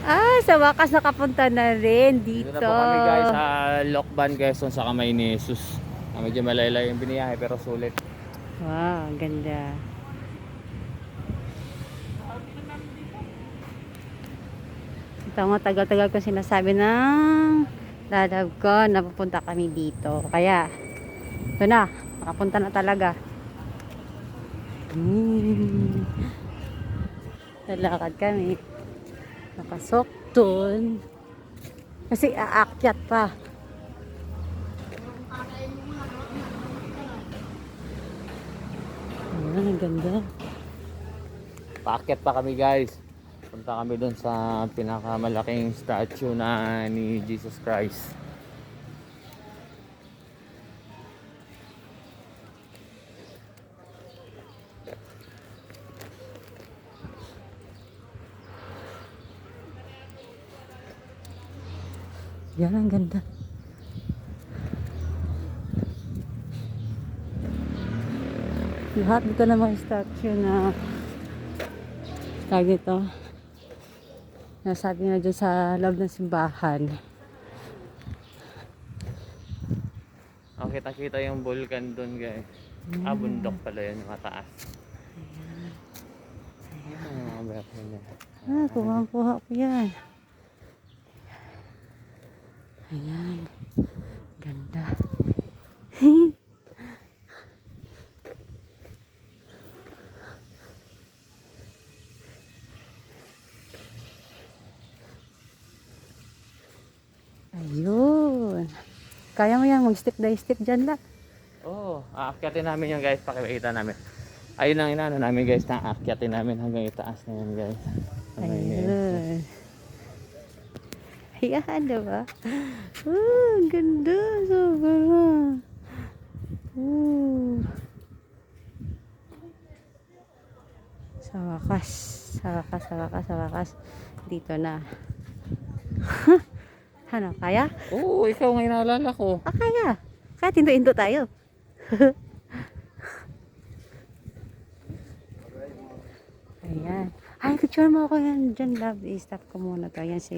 Ah, sa wakas nakapunta na rin Dito na dito. po kami guys sa Lokban, Quezon, sa kamay ni Jesus. Medyo malaylay yung biniyahe pero sulit. Wow, ang ganda. Ito nga tagal-tagal ko sinasabi ng lalab ko na pupunta kami dito. Kaya, ito na, nakapunta na talaga. Lalakad kami. Nakasok dun. Kasi aakyat pa. Ayan, ang ganda. Paakyat pa kami guys. Punta kami doon sa pinakamalaking statue na ni Jesus Christ. Yan, ang ganda. Lahat dito na mga statue na tawag ito. Nasabi na dyan sa loob ng simbahan. Oh, kita-kita yung vulkan doon guys. Bundok pala yun, mataas. Ah, kuha-kuha ko yan. Ayan. Ganda. Ayun. Kaya mo yan, mag-step by step dyan lang. Oo, aakyatin namin yung guys, pakikita namin. Ayun ang inaano namin guys, na aakyatin namin hanggang itaas na yan guys. Ayun. Ayan, diba? Ang ganda. Sobrang. Sa wakas. Sa wakas, sa wakas, sa wakas. Dito na. Ano, kaya? Oo, ikaw nga inaalala ko. Ah, kaya. Kaya tinto-into tayo. Ayan. Ay, picture mo ako yan dyan, love. I-stop ko muna to. Ayan si